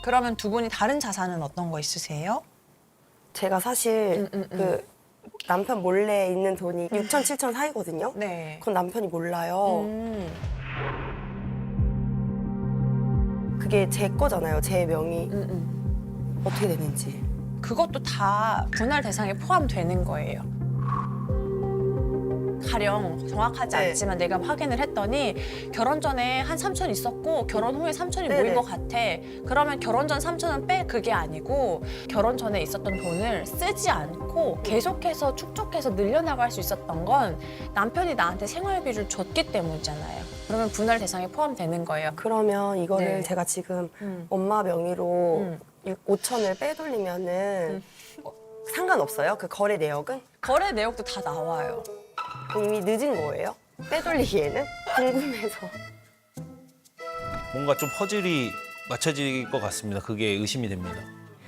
그러면 두 분이 다른 자산은 어떤 거 있으세요? 제가 사실 그 남편 몰래 있는 돈이 6천, 7천 사이거든요. 네. 그건 남편이 몰라요. 그게 제 거잖아요. 제 명의. 어떻게 되는지. 그것도 다 분할 대상에 포함되는 거예요. 가령 정확하지 네. 않지만 내가 확인을 했더니 결혼 전에 한 3천 있었고 결혼 후에 3천이 모인 네네. 것 같아. 그러면 결혼 전 3천은 빼 그게 아니고 결혼 전에 있었던 돈을 쓰지 않고 계속해서 축적해서 늘려나갈 수 있었던 건 남편이 나한테 생활비를 줬기 때문이잖아요. 그러면 분할 대상에 포함되는 거예요. 그러면 이거를 네. 제가 지금 엄마 명의로 5천을 빼돌리면은 상관없어요? 그 거래 내역은? 거래 내역도 다 나와요. 이미 늦은 거예요? 빼돌리기에는? 궁금해서. 뭔가 좀 퍼즐이 맞춰질 것 같습니다. 그게 의심이 됩니다.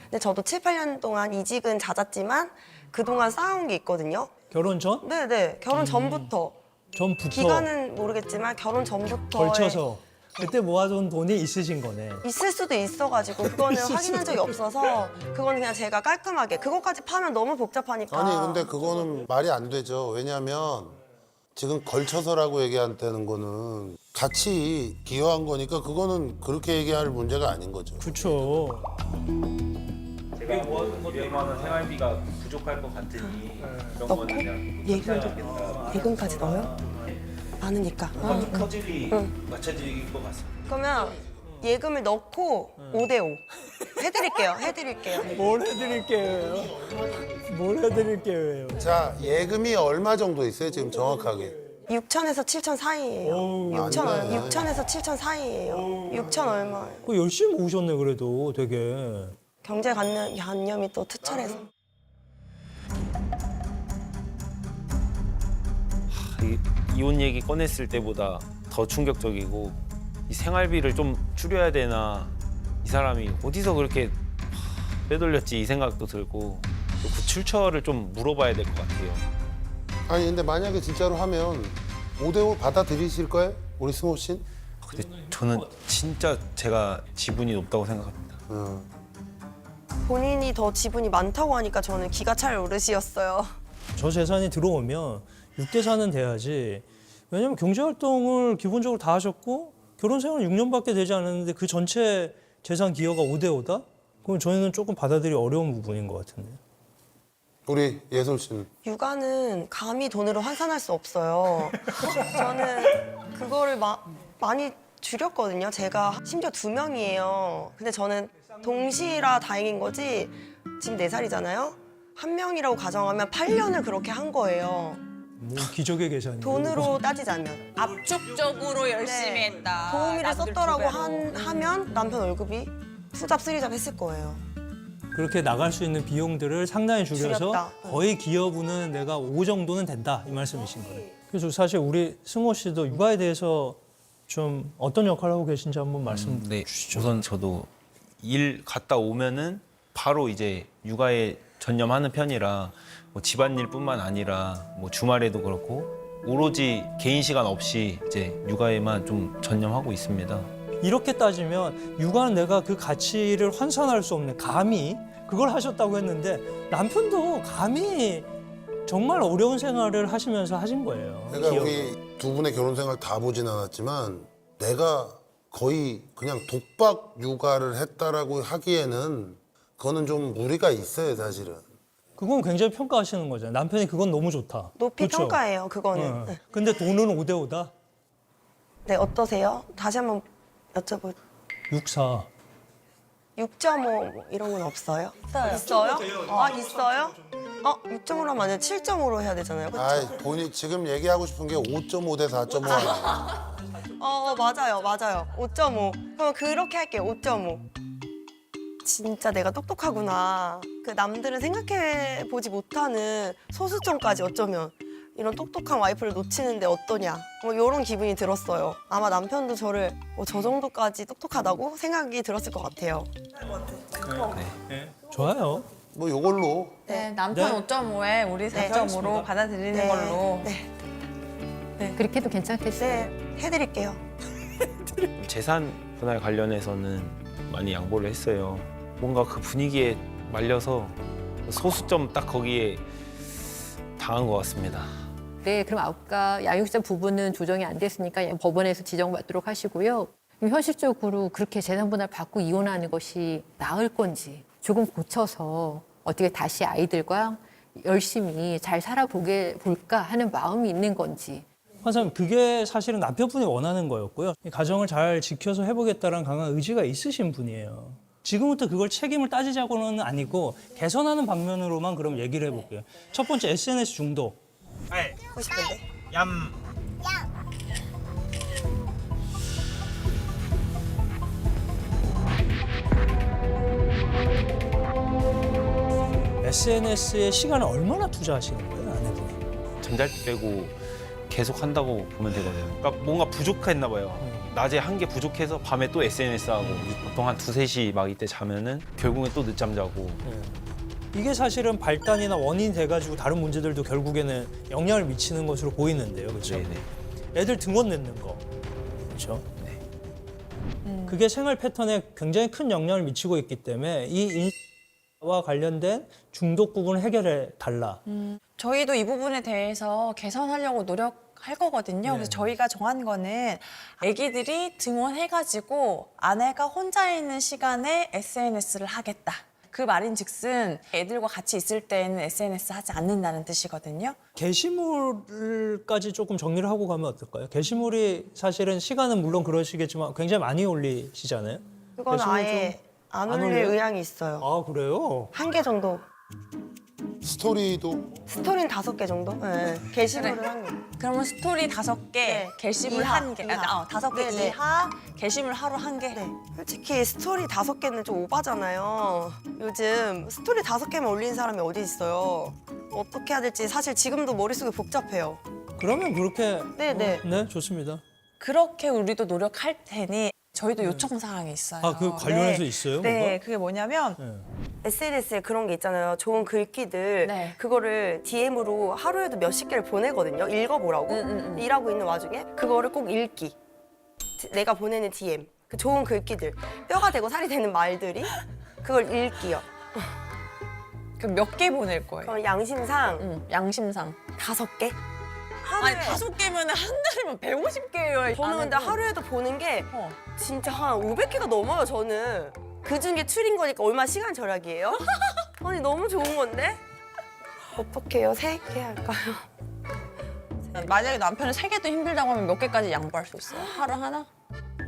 근데 저도 7, 8년 동안 이직은 잦았지만 그동안 쌓아온 게 있거든요. 결혼 전? 네네. 결혼 전부터. 전부터 기간은 모르겠지만 결혼 전부터 걸쳐서 그때 모아둔 돈이 있으신 거네. 있을 수도 있어가지고 그거는 확인한 적이 없어서 그거는 그냥 제가 깔끔하게 그거까지 파면 너무 복잡하니까. 아니 근데 그거는 말이 안 되죠. 왜냐하면 지금 걸쳐서라고 얘기한다는 거는 같이 기여한 거니까 그거는 그렇게 얘기할 문제가 아닌 거죠. 그렇죠. 제가 모아둔 200만 원 생활비가 부족할 것 같으니 이런 넣고 거는 그냥 예금까지 넣어요? 많으니까. 퍼즐이 맞춰질 것 같습니다. 그러면 예금을 넣고 5대5 해드릴게요. 뭘 해드릴게요? 뭘 해드릴게요? 자, 예금이 얼마 정도 있어요? 지금 정확하게. 6천에서 7천 사이예요. 어우, 6천 안 돼. 6천에서 7천 사이예요. 6천 얼마. 그 열심히 모으셨네 그래도 되게. 경제관념이 또 투철해서. 이혼 얘기 꺼냈을 때보다 더 충격적이고 이 생활비를 좀 줄여야 되나 이 사람이 어디서 그렇게 빼돌렸지 이 생각도 들고 또 그 출처를 좀 물어봐야 될 것 같아요. 아니 근데 만약에 진짜로 하면 5대5 받아들이실 거예요? 우리 승호 씨? 근데 저는 진짜 제가 지분이 높다고 생각합니다. 본인이 더 지분이 많다고 하니까 저는 기가 찰 노릇이었어요. 저 재산이 들어오면 6대 4는 돼야지. 왜냐면 경제활동을 기본적으로 다 하셨고 결혼 생활 6년밖에 되지 않았는데 그 전체 재산 기여가 5대 5다? 그럼 저희는 조금 받아들이기 어려운 부분인 것 같은데. 우리 예솔 씨는? 육아는 감히 돈으로 환산할 수 없어요. 저는 그거를 많이 줄였거든요. 제가 심지어 2명이에요. 근데 저는 동시라 다행인 거지. 지금 4살이잖아요. 한 명이라고 가정하면 8년을 그렇게 한 거예요. 뭐 기적의 계산이에요. 돈으로 따지자면. 압축적으로 열심히 네. 했다. 도우미를 남들 썼더라고 두 배로. 하면 남편 월급이 투잡 쓰리잡 했을 거예요. 그렇게 나갈 수 있는 비용들을 상당히 줄여서 줄였다. 거의 기여분은 내가 5 정도는 된다 이 말씀이신 거예요. 그래서 사실 우리 승호 씨도 육아에 대해서 좀 어떤 역할을 하고 계신지 한번 말씀 네, 주시죠. 우선 저도 일 갔다 오면은 바로 이제 육아에 전념하는 편이라 뭐 집안일뿐만 아니라 뭐 주말에도 그렇고 오로지 개인 시간 없이 이제 육아에만 좀 전념하고 있습니다. 이렇게 따지면 육아는 내가 그 가치를 환산할 수 없는 감히 그걸 하셨다고 했는데 남편도 감히 정말 어려운 생활을 하시면서 하신 거예요. 내가 기억을. 우리 두 분의 결혼 생활 다 보진 않았지만 내가 거의 그냥 독박 육아를 했다라고 하기에는 그거는 좀 무리가 있어요, 사실은. 그건 굉장히 평가하시는 거잖아요. 남편이 그건 너무 좋다. 높이 그렇죠? 평가해요, 그거는. 어. 네. 근데 돈은 5대 5다? 네, 어떠세요? 다시 한번 여쭤볼. 6-4. 6.5 이런 건 없어요? 있어요? 아, 있어요? 6.5로 하면 아니라 7.5로 해야 되잖아요. 그렇죠? 아이, 본인 지금 얘기하고 싶은 게 5.5 대 4.5 아니에요. 맞아요. 5.5. 그럼 그렇게 할게요. 5.5. 진짜 내가 똑똑하구나. 그 남들은 생각해 보지 못하는 소수점까지 어쩌면 이런 똑똑한 와이프를 놓치는데 어떠냐. 뭐 이런 기분이 들었어요. 아마 남편도 저를 저 정도까지 똑똑하다고 생각이 들었을 것 같아요. 좋아요. 뭐 요걸로 네, 남편 네. 5.5에 우리 4.5로 받아들이는 네. 걸로. 그렇게 해도 괜찮겠어요. 네, 해드릴게요. 재산 분할 관련해서는 많이 양보를 했어요. 뭔가 그 분위기에 말려서 소수점 딱 거기에 당한 것 같습니다. 네, 그럼 아까 양육자 부부는 조정이 안 됐으니까 법원에서 지정받도록 하시고요. 그럼 현실적으로 그렇게 재산분할 받고 이혼하는 것이 나을 건지 조금 고쳐서 어떻게 다시 아이들과 열심히 잘 살아볼까 하는 마음이 있는 건지. 판사님, 그게 사실은 남편분이 원하는 거였고요. 이 가정을 잘 지켜서 해보겠다는 강한 의지가 있으신 분이에요. 지금부터 그걸 책임을 따지자고는 아니고 개선하는 방면으로만 그럼 얘기를 해볼게요. 첫 번째, SNS 중독. 하고 싶은데. SNS에 시간을 얼마나 투자하시는 거예요, 아내분이? 잠잘 때 빼고 계속 한다고 보면 되거든요. 그러니까 뭔가 부족했나 봐요. 낮에 한 게 부족해서 밤에 또 SNS 하고 보통 한 2-3시 막 이때 자면은 결국엔 또 늦잠 자고. 이게 사실은 발단이나 원인이 돼가지고 다른 문제들도 결국에는 영향을 미치는 것으로 보이는데요, 그렇죠? 네네. 애들 등원 넣는 거, 그렇죠? 그게 생활 패턴에 굉장히 큰 영향을 미치고 있기 때문에 이 인와 관련된 중독 부분을 해결해 달라. 저희도 이 부분에 대해서 개선하려고 노력할 거거든요. 그래서 저희가 정한 거는 아기들이 등원해가지고 아내가 혼자 있는 시간에 SNS를 하겠다. 그 말인즉슨 애들과 같이 있을 때는 SNS 하지 않는다는 뜻이거든요. 게시물까지 조금 정리를 하고 가면 어떨까요? 게시물이 사실은 시간은 물론 그러시겠지만 굉장히 많이 올리시잖아요. 그건 게시물 아예 좀 안 안 올릴 올려요? 의향이 있어요. 아, 그래요? 한 개 정도. 스토리도 스토리는 5개 정도? 네. 게시물은 한 개. 그러면 스토리 5개, 네. 게시물 이하, 1개, 이하. 5개 네, 네. 이하, 게시물 하루 1개. 네. 솔직히 스토리 5개는 좀 오바잖아요. 요즘 스토리 5개만 올리는 사람이 어디 있어요. 어떻게 해야 될지 사실 지금도 머릿속에 복잡해요. 그러면 그렇게 네네. 네, 좋습니다. 그렇게 우리도 노력할 테니 저희도 요청 사항이 있어요. 아, 그 관련해서 네. 있어요? 네, 뭐가? 그게 뭐냐면 네. SNS에 그런 게 있잖아요. 좋은 글귀들. 네. 그거를 DM으로 하루에도 몇십 개를 보내거든요. 읽어보라고. 일하고 있는 와중에 그거를 꼭 읽기. 내가 보내는 DM. 그 좋은 글귀들. 뼈가 되고 살이 되는 말들이 그걸 읽기요. 그 몇 개 보낼 거예요? 그럼 양심상 양심상. 5개? 아니 5개면 한 달이면 150개예요. 저는 근데 하루에도 보는 게 어. 진짜 한 500개가 넘어요, 저는. 그중에 추린 거니까 얼마 시간 절약이에요? 아니, 너무 좋은 건데? 어떻게 해요? 3개 할까요? 만약에 남편은 3개도 힘들다고 하면 몇 개까지 양보할 수 있어요? 하루 하나?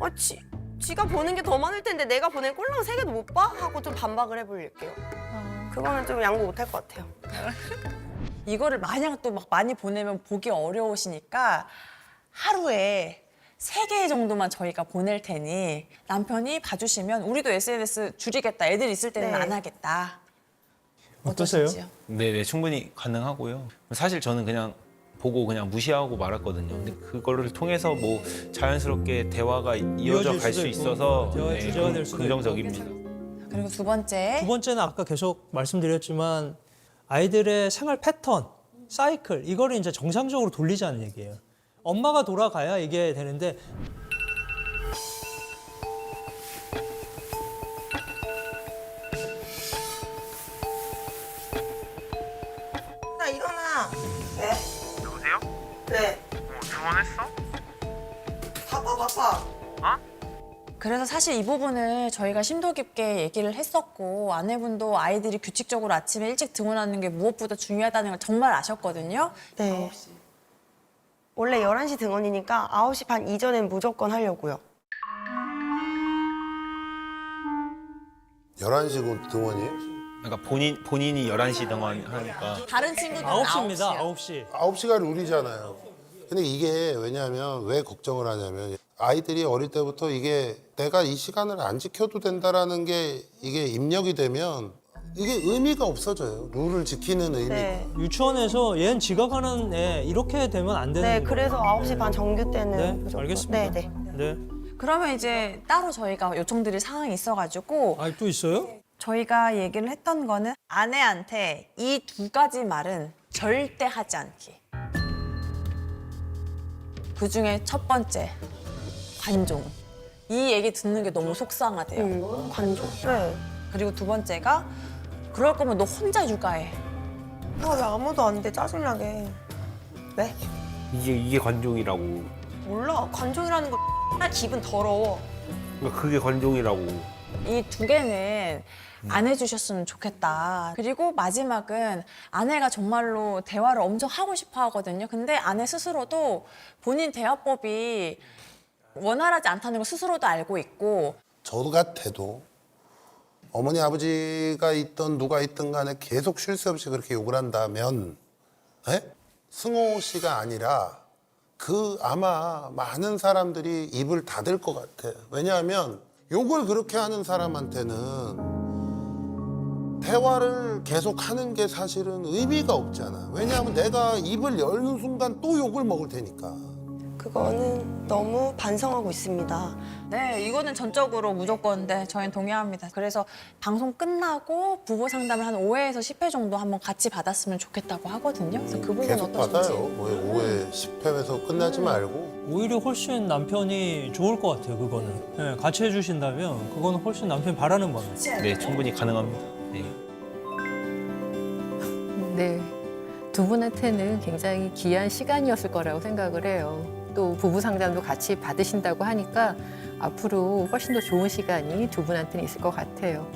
아, 지가 보는 게 더 많을 텐데 내가 보낸 꼴랑 3개도 못 봐? 하고 좀 반박을 해볼게요. 그거는 좀 양보 못 할 것 같아요. 이거를 마냥 또 막 많이 보내면 보기 어려우시니까 하루에 3개 정도만 저희가 보낼 테니 남편이 봐주시면 우리도 SNS 줄이겠다. 애들 있을 때는 네. 안 하겠다. 어떠세요? 어떠신지요? 네네, 충분히 가능하고요. 사실 저는 그냥 보고 그냥 무시하고 말았거든요. 근데 그거를 통해서 뭐 자연스럽게 대화가 이어져 이어질 갈 수 수도 있고, 있어서 대화의 주제가 될 수도 긍정적입니다. 그리고 두 번째. 두 번째는 아까 계속 말씀드렸지만 아이들의 생활 패턴, 사이클 이거를 이제 정상적으로 돌리자는 얘기예요. 엄마가 돌아가야 이게 되는데 나 일어나. 네? 여보세요? 네. 등원했어? 바빠. 그래서 사실 이 부분을 저희가 심도 깊게 얘기를 했었고 아내분도 아이들이 규칙적으로 아침에 일찍 등원하는 게 무엇보다 중요하다는 걸 정말 아셨거든요. 네. 원래 11시 등원이니까 9시 반 이전엔 무조건 하려고요. 11시 등원이에요? 그러니까 본인이 11시 등원하니까 다른 친구들은 9시입니다. 9시요. 9시. 9시가 룰이잖아요. 근데 이게 왜냐하면 왜 걱정을 하냐면 아이들이 어릴 때부터 이게 내가 이 시간을 안 지켜도 된다라는 게 이게 입력이 되면 이게 의미가 없어져요. 룰을 지키는 의미가. 네. 유치원에서 얘는 지각하는 애 이렇게 되면 안 되는 네, 거예요. 그래서 9시 반 정규 때는 네, 무조건. 알겠습니다. 네. 네. 그러면 이제 따로 저희가 요청드릴 사항이 있어가지고 아, 또 있어요? 저희가 얘기를 했던 거는 아내한테 이 2가지 말은 절대 하지 않기. 그중에 첫 번째, 관종. 이 얘기 듣는 게 너무 속상하대요. 관종. 네. 그리고 두 번째가 그럴 거면 너 혼자 육아해. 아, 왜 아무도 안 돼? 짜증나게. 네? 이게 관종이라고. 몰라. 관종이라는 거 기분 더러워. 그러니까 그게 관종이라고. 이 두 개는 안 해주셨으면 좋겠다. 그리고 마지막은 아내가 정말로 대화를 엄청 하고 싶어 하거든요. 근데 아내 스스로도 본인 대화법이 원활하지 않다는 걸 스스로도 알고 있고 저 같아도 어머니 아버지가 있던 누가 있든 간에 계속 쉴 새 없이 그렇게 욕을 한다면 승호 씨가 아니라 그 아마 많은 사람들이 입을 닫을 것 같아. 왜냐하면 욕을 그렇게 하는 사람한테는 대화를 계속 하는 게 사실은 의미가 없잖아. 왜냐하면 내가 입을 열는 순간 또 욕을 먹을 테니까. 그거는 너무 반성하고 있습니다. 네, 이거는 전적으로 무조건 네, 저희는 동의합니다. 그래서 방송 끝나고 부부 상담을 한 5회에서 10회 정도 한번 같이 받았으면 좋겠다고 하거든요. 그래서 그 부분 계속 어떠신지. 받아요. 뭐 5회, 10회에서 끝나지 말고. 오히려 훨씬 남편이 좋을 것 같아요. 그거는 예, 같이 해주신다면 그거는 훨씬 남편이 바라는 거예요. 네, 충분히 가능합니다. 네. 네. 두 분한테는 굉장히 귀한 시간이었을 거라고 생각을 해요. 또 부부 상담도 같이 받으신다고 하니까 앞으로 훨씬 더 좋은 시간이 두 분한테는 있을 것 같아요.